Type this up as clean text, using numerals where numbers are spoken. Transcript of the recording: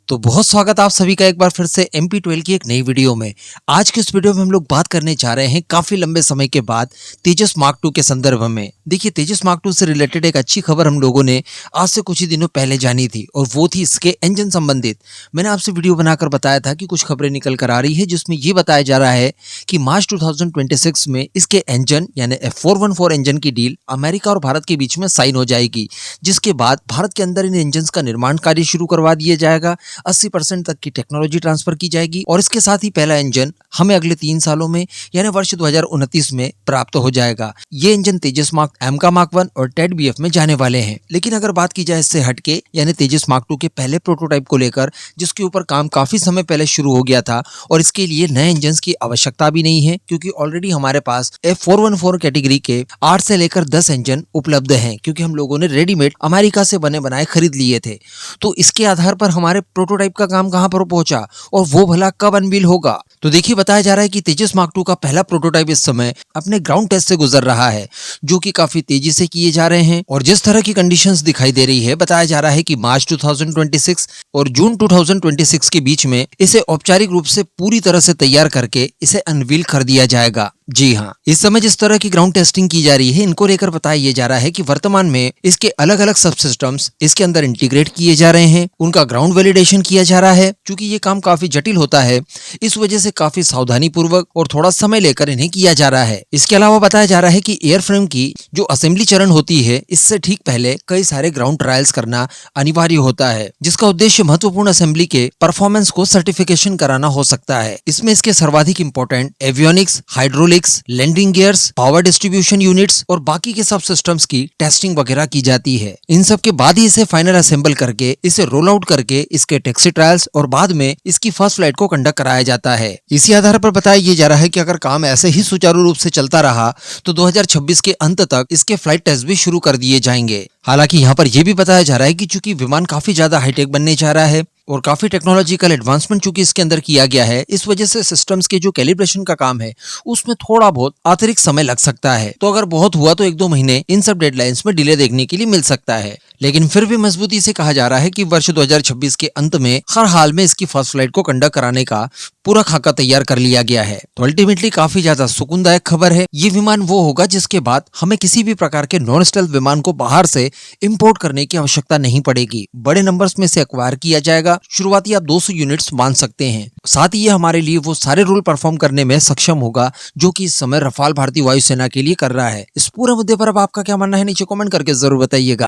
तो बहुत स्वागत आप सभी का एक बार फिर से MP12 की एक नई वीडियो में। आज के इस वीडियो में हम लोग बात करने जा रहे हैं काफी लंबे समय के बाद तेजस मार्क 2 के संदर्भ में। देखिए, तेजस मार्क 2 से रिलेटेड एक अच्छी खबर हम लोगों ने आज से कुछ ही दिनों पहले जानी थी और वो थी इसके इंजन संबंधित। मैंने आपसे वीडियो बनाकर बताया था कि कुछ खबरें निकल कर आ रही है जिसमें ये बताया जा रहा है कि मार्च 2026 में इसके इंजन यानी F414 इंजन की डील अमेरिका और भारत के बीच में साइन हो जाएगी, जिसके बाद भारत के अंदर इन इंजन का निर्माण कार्य शुरू करवा दिया जाएगा। 80% तक की टेक्नोलॉजी ट्रांसफर की जाएगी और इसके साथ ही पहला इंजन हमें अगले 3 सालों में यानी वर्ष 2029 में प्राप्त हो जाएगा। ये इंजन तेजस मार्क M का मार्क 1 और टेड BF में जाने वाले हैं। लेकिन अगर बात की जाए इससे हटके यानी तेजस मार्क 2 के पहले प्रोटोटाइप को लेकर, जिसके ऊपर काम काफी समय पहले शुरू हो गया था और इसके लिए नए इंजन की आवश्यकता भी नहीं है, क्योंकि ऑलरेडी हमारे पास F414 कैटेगरी के 8 से लेकर 10 इंजन उपलब्ध हैं, क्योंकि हम लोगों ने रेडीमेड अमेरिका से बने बनाए खरीद लिए थे। तो इसके आधार पर हमारे प्रोटोटाइप का काम कहां पर पहुंचा और वो भला कब अनवील होगा। तो देखिए, बताया जा रहा है कि तेजस मार्क 2 का पहला प्रोटोटाइप इस समय अपने ग्राउंड टेस्ट से गुजर रहा है, जो कि काफी तेजी से किए जा रहे हैं। और जिस तरह की कंडीशंस दिखाई दे रही है, बताया जा रहा है कि मार्च 2026 और जून 2026 के बीच में इसे औपचारिक रूप से पूरी तरह से तैयार करके इसे अनवील कर दिया जाएगा। जी हाँ, इस समय जिस तरह की ग्राउंड टेस्टिंग की जा रही है, इनको लेकर बताया ये जा रहा है कि वर्तमान में इसके अलग अलग सब सिस्टम्स इसके अंदर इंटीग्रेट किए जा रहे हैं, उनका ग्राउंड वैलिडेशन किया जा रहा है। क्योंकि ये काम काफी जटिल होता है, इस वजह से काफी सावधानी पूर्वक और थोड़ा समय लेकर इन्हें किया जा रहा है। इसके अलावा बताया जा रहा है कि एयरफ्रेम की जो असेंबली चरण होती है, इससे ठीक पहले कई सारे ग्राउंड ट्रायल्स करना अनिवार्य होता है, जिसका उद्देश्य महत्वपूर्ण असेंबली के परफॉर्मेंस को सर्टिफिकेशन कराना हो सकता है। इसमें इसके सर्वाधिक important avionics, hydraulics, landing gears, power distribution units और बाकी के सब सिस्टम्स की टेस्टिंग वगैरह की जाती है। इन सब के बाद ही इसे फाइनल असेंबल करके इसे रोल आउट करके इसके टैक्सी ट्रायल्स और बाद में इसकी फर्स्ट फ्लाइट को कंडक्ट कराया जाता है। इसी आधार पर बताया ये जा रहा है कि अगर काम ऐसे ही सुचारू रूप से चलता रहा तो 2026 के अंत तक इसके फ्लाइट टेस्ट भी शुरू कर दिए जाएंगे। हालांकि यहाँ पर यह भी बताया जा रहा है कि चूंकि विमान काफी ज्यादा हाईटेक बनने जा रहा है और काफी टेक्नोलॉजिकल एडवांसमेंट चूंकि इसके अंदर किया गया है, इस वजह से सिस्टम्स के जो कैलिब्रेशन का काम है उसमें थोड़ा बहुत अतिरिक्त समय लग सकता है। तो अगर बहुत हुआ तो 1-2 महीने इन सब डेडलाइंस में डिले देखने के लिए मिल सकता है। लेकिन फिर भी मजबूती से कहा जा रहा है कि वर्ष 2026 के अंत में हर हाल में इसकी फर्स्ट फ्लाइट को कंडक्ट कराने का पूरा खाका तैयार कर लिया गया है। तो अल्टीमेटली काफी ज्यादा सुकूनदायक खबर है। ये विमान वो होगा जिसके बाद हमें किसी भी प्रकार के नॉन स्टेल्थ विमान को बाहर से इंपोर्ट करने की आवश्यकता नहीं पड़ेगी। बड़े नंबर्स में से एक्वायर किया जाएगा। शुरुआती आप 200 यूनिट्स मान सकते हैं। साथ ही ये हमारे लिए वो सारे रोल परफॉर्म करने में सक्षम होगा जो कि इस समय रफाल भारतीय वायुसेना के लिए कर रहा है। इस पूरे मुद्दे पर अब आपका क्या मानना है, नीचे कमेंट करके जरूर बताइएगा।